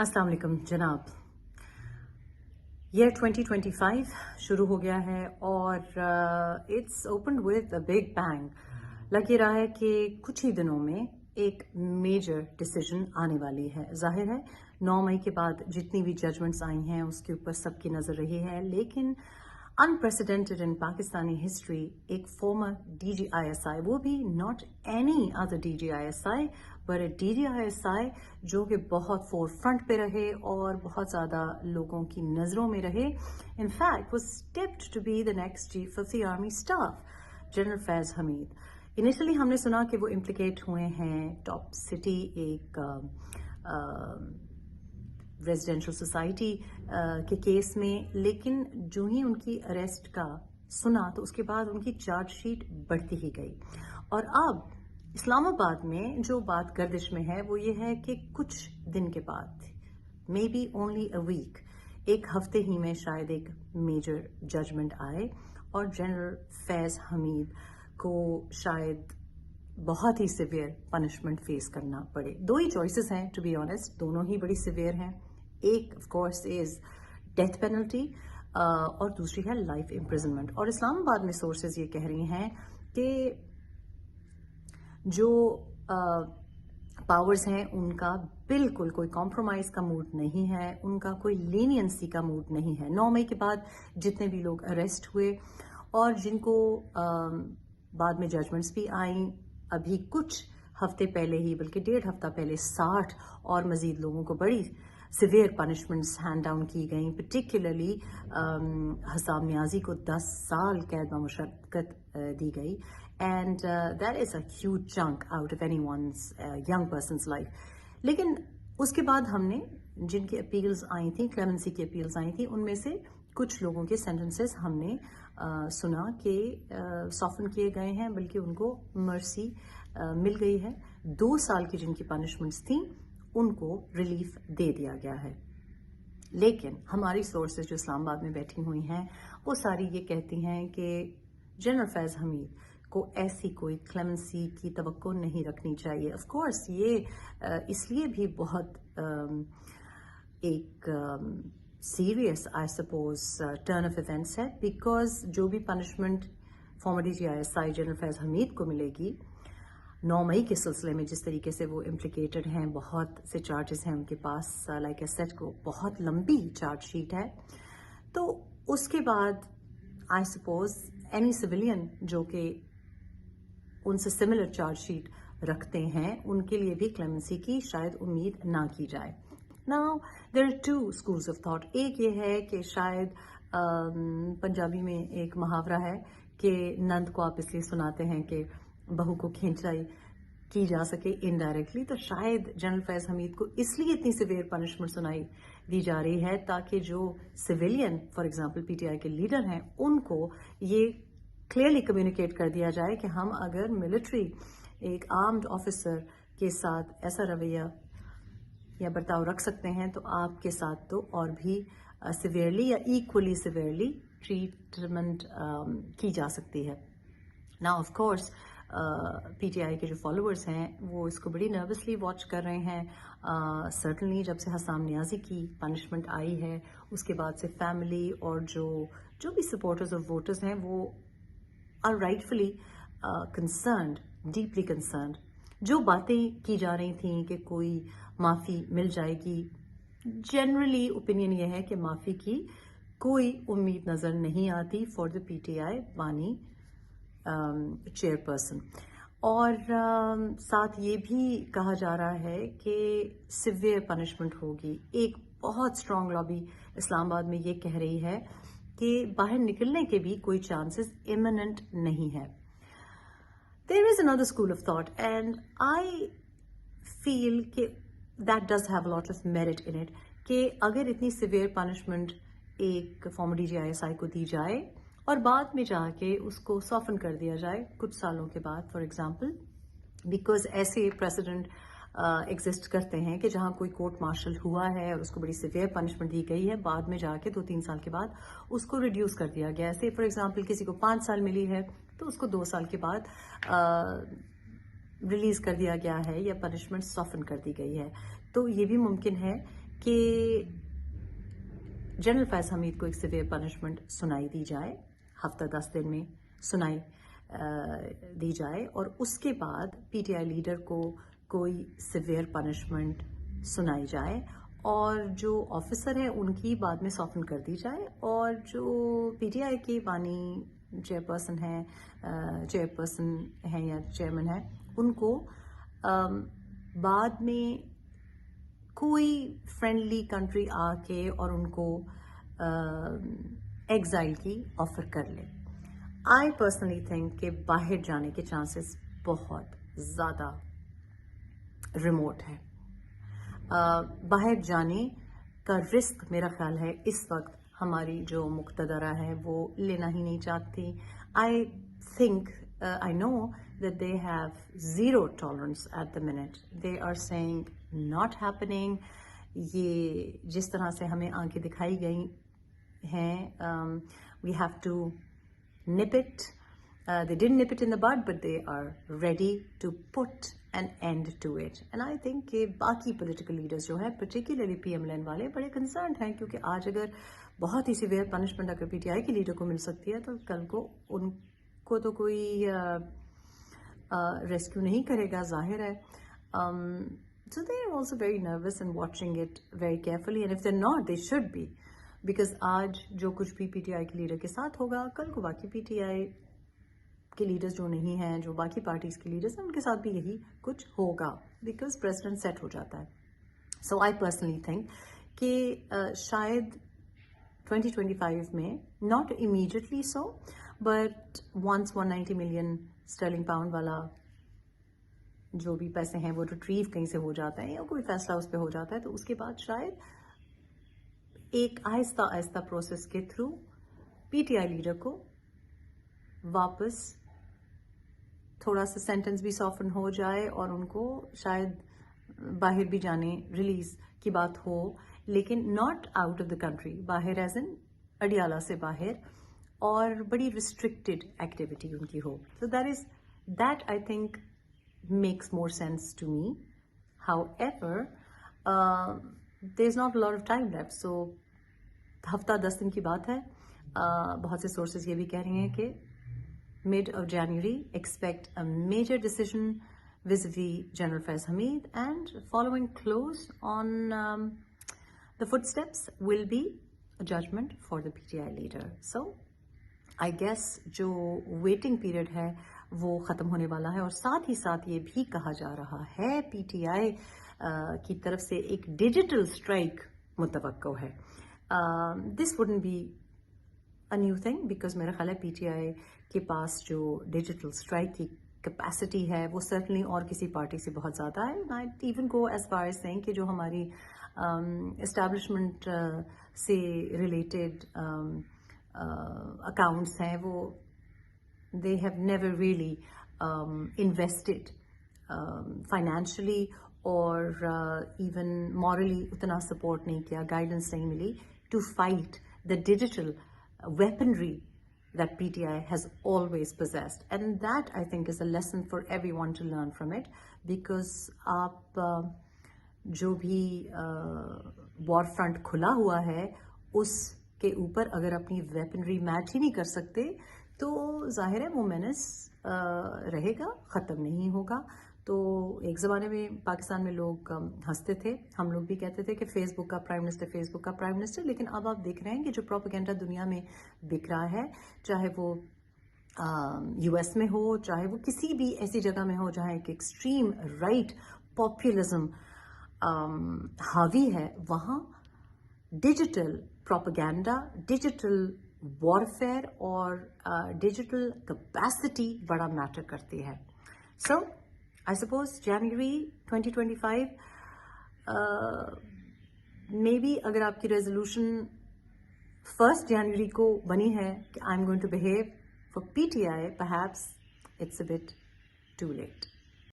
अस्सलाम वालेकुम जनाब। ईयर 2025 शुरू हो गया है और it's open with a big bang. लग ये रहा है कि कुछ ही दिनों में एक मेजर डिसीजन आने वाली है। जाहिर है 9 मई के बाद जितनी भी जजमेंट्स आई हैं उसके ऊपर सबकी नज़र रही है, लेकिन अनप्रेसिडेंटेड इन पाकिस्तानी हिस्ट्री एक फॉर्मर DGISI, वो भी not any other DGISI but DGISI जो कि बहुत फोर फ्रंट पे रहे और बहुत ज़्यादा लोगों की नज़रों में रहे। इनफैक्ट वो stepped to be the next chief of the army staff, general Faiz Hameed. Initially हमने सुना कि वो इम्प्लिकेट हुए हैं टॉप सिटी एक रेजिडेंशियल सोसाइटी के केस में, लेकिन जो ही उनकी अरेस्ट का सुना तो उसके बाद उनकी चार्जशीट बढ़ती ही गई। और अब इस्लामाबाद में जो बात गर्दिश में है वो ये है कि कुछ दिन के बाद, maybe only a week, एक हफ्ते ही में शायद एक मेजर जजमेंट आए और जनरल फैज़ हमीद को शायद बहुत ही सिवियर पनिशमेंट फेस करना पड़े। दो ही चॉइसेस हैं टू बी ऑनेस्ट, दोनों ही बड़ी सिवियर हैं। एक of course is death penalty और दूसरी है लाइफ इम्प्रिजनमेंट। और इस्लामाबाद में सोर्सेज ये कह रही हैं कि जो पावर्स हैं उनका बिल्कुल कोई कॉम्प्रोमाइज का मूड नहीं है, उनका कोई लीनियंसी का मूड नहीं है। 9 मई के बाद जितने भी लोग अरेस्ट हुए और जिनको बाद में जजमेंट्स भी आई, अभी कुछ हफ्ते पहले ही बल्कि 1.5 हफ्ता पहले 60 और मजीद लोगों को बड़ी सिवियर पनिशमेंट्स हैंड डाउन की गई। पर्टिकुलरली हसाम नियाजी को 10 साल कैद बमुशक्कत दी गई, and that is a huge chunk out of anyone's young persons life. लेकिन उसके बाद हमने जिनकी अपील्स आई थी, क्लेमेंसी की अपील्स आई थी, उनमें से कुछ लोगों के सेंटेंसेस हमने सुना कि सॉफ्टन किए गए हैं, बल्कि उनको मर्सी मिल गई है। 2 साल की जिनकी पनिशमेंट्स थी उनको रिलीफ दे दिया गया है। लेकिन हमारी सोर्सेज जो इस्लामाबाद में बैठी हुई हैं वो सारी ये कहती हैं कि जनरल फैज़ हमीद को ऐसी कोई क्लेमेंसी की तवक्को नहीं रखनी चाहिए। ऑफ कोर्स ये इसलिए भी बहुत एक serious I suppose turn off events है बिकॉज जो भी punishment farmer DGISI general Faiz Hamid को मिलेगी 9 मई के सिलसिले में, जिस तरीके से वो इम्प्लिकेटेड हैं, बहुत से चार्जेस हैं उनके पास, लाइक आई सेड को बहुत लंबी चार्जशीट है, तो उसके बाद आई सपोज एनी सिविलियन जो कि उनसे सिमिलर चार्जशीट रखते हैं उनके लिए भी क्लेमेंसी की शायद उम्मीद ना की जाए। Now there are 2 schools of thought. एक ये है कि शायद पंजाबी में एक मुहावरा है कि नंद को आप इसलिए सुनाते हैं कि बहू को खींचाई की जा सके इनडायरेक्टली, तो शायद जनरल फैज़ हमीद को इसलिए इतनी सिवियर पनिशमेंट सुनाई दी जा रही है ताकि जो सिविलियन फॉर एग्जांपल PTI के लीडर हैं उनको ये क्लियरली कम्युनिकेट कर दिया जाए कि हम अगर मिलिट्री एक आर्म्ड ऑफिसर के साथ ऐसा रवैया या बर्ताव रख सकते हैं तो आपके साथ तो और भी सिवियरली या इक्वली सिवियरली ट्रीटमेंट की जा सकती है। नाउ ऑफ कोर्स PTI के जो फॉलोअर्स हैं वो इसको बड़ी नर्वसली वॉच कर रहे हैं। सर्टनली जब से हसाम नियाजी की पनिशमेंट आई है उसके बाद से फैमिली और जो भी सपोर्टर्स और वोटर्स हैं वो are rightfully concerned, deeply concerned. जो बातें की जा रही थी कि कोई माफ़ी मिल जाएगी, जनरली ओपिनियन ये है कि माफ़ी की कोई उम्मीद नज़र नहीं आती फॉर द PTI बानी चेयरपर्सन। और साथ ये भी कहा जा रहा है कि सिवियर पनिशमेंट होगी। एक बहुत स्ट्रॉन्ग लॉबी इस्लामाबाद में ये कह रही है कि बाहर निकलने के भी कोई चांसेस इमिनेंट नहीं है। There is another school of thought and I feel कि that does have a lot of merit in it कि अगर इतनी सिवियर पनिशमेंट एक फॉर्मर DGISI को दी जाए और बाद में जाके उसको सॉफन कर दिया जाए कुछ सालों के बाद, फॉर एग्जांपल, बिकॉज ऐसे प्रेसिडेंट एग्जिस्ट करते हैं कि जहां कोई कोर्ट मार्शल हुआ है और उसको बड़ी सिवियर पनिशमेंट दी गई है, बाद में जाके 2-3 साल के बाद उसको रिड्यूस कर दिया गया है। ऐसे फॉर एग्जांपल किसी को 5 साल मिली है तो उसको 2 साल के बाद रिलीज कर दिया गया है या पनिशमेंट सॉफन कर दी गई है। तो ये भी मुमकिन है कि जनरल फैज हमीद को एक सिवियर पनिशमेंट सुनाई दी जाए, हफ्ता 10 दिन में सुनाई दी जाए, और उसके बाद पीटीआई लीडर को कोई सिवियर पनिशमेंट सुनाई जाए, और जो ऑफिसर है उनकी बाद में सॉफ्टन कर दी जाए, और जो पीटीआई के बानी चेयरपर्सन है या चेयरमैन है, उनको बाद में कोई फ्रेंडली कंट्री आके और उनको एग्जाइल की ऑफर कर ले। आई पर्सनली थिंक कि बाहर जाने के चांसेस बहुत ज़्यादा रिमोट है। बाहर जाने का रिस्क मेरा ख्याल है इस वक्त हमारी जो मुक़्तदरा है वो लेना ही नहीं चाहती। I think I know that they have zero tolerance at the minute. They are saying not happening. ये जिस तरह से हमें आंखें दिखाई गई हैं, we have to nip it. They didn't nip it in the bud, but they are ready to put an end to it. And I think कि बाकी political leaders जो है, particularly PMLN वाले, बड़े concerned हैं, क्योंकि आज अगर बहुत ही severe punishment अगर PTI के leader को मिल सकती है, तो कल को उनको तो कोई रेस्क्यू नहीं करेगा, जाहिर है। So they are also very nervous and watching it very carefully, and if they're not, they should be, because आज जो कुछ भी PTI के लीडर के साथ होगा, कल को बाकी PTI के लीडर्स जो नहीं हैं, जो बाकी पार्टीज के लीडर्स हैं, उनके साथ भी यही कुछ होगा, बिकॉज प्रेसिडेंट सेट हो जाता है। सो आई पर्सनली थिंक कि शायद 2025 में, not immediately so, but once 190 million sterling pound वाला जो भी पैसे हैं वो रिट्रीव कहीं से हो जाता है या कोई फैसला उस पर हो जाता है, तो उसके बाद शायद एक आहिस्ता आहिस्ता प्रोसेस के थ्रू पीटीआई लीडर को वापस थोड़ा सा सेंटेंस भी सॉफ्टन हो जाए और उनको शायद बाहर भी जाने, रिलीज की बात हो, लेकिन not out of the country, बाहर एज इन अडियाला से बाहर, और बड़ी रिस्ट्रिक्टेड एक्टिविटी उनकी हो। So that I think makes more sense to me. However, there's not a lot of time left, so हफ्ता 10 दिन की बात है। बहुत से sources ये भी कह रही हैं कि mid of January expect a major decision vis-a-vis General Faiz Hameed, and following close on the footsteps will be a judgment for the PTI leader. So I guess जो waiting period है वो ख़त्म होने वाला है, और साथ ही साथ ये भी कहा जा रहा है पीटीआई की तरफ से एक डिजिटल स्ट्राइक मुतवक्को है। This wouldn't be a new thing, because मेरा ख्याल है पीटीआई के पास जो डिजिटल स्ट्राइक की कैपेसिटी है वो सर्टनली और किसी पार्टी से बहुत ज़्यादा है। I even go as far as saying कि जो हमारी एस्टैब्लिशमेंट से रिलेटेड अकाउंट्स हैं वो they have never really invested financially or even morally उतना support नहीं किया, guidance नहीं मिली to fight the digital weaponry that PTI has always possessed, and that I think is a lesson for everyone to learn from it, because आप जो भी war front खुला हुआ है उसके ऊपर अगर अपनी weaponry मैच ही नहीं कर सकते तो जाहिर है वो मेनेस रहेगा, ख़त्म नहीं होगा। तो एक ज़माने में पाकिस्तान में लोग हंसते थे, हम लोग भी कहते थे कि फेसबुक का प्राइम मिनिस्टर, लेकिन अब आप देख रहे हैं कि जो प्रोपेगेंडा दुनिया में बिक रहा है, चाहे वो यूएस में हो, चाहे वो किसी भी ऐसी जगह में हो जहाँ एक एक्सट्रीम राइट पॉपुलिज्म हावी है, वहाँ डिजिटल प्रोपेगेंडा, डिजिटल वॉरफेयर और डिजिटल कैपेसिटी बड़ा मैटर करती है। सो I suppose January 2025 may be अगर आपकी रेजोल्यूशन 1 जनवरी को बनी है कि I am going to behave for PTI, perhaps it's a bit too late.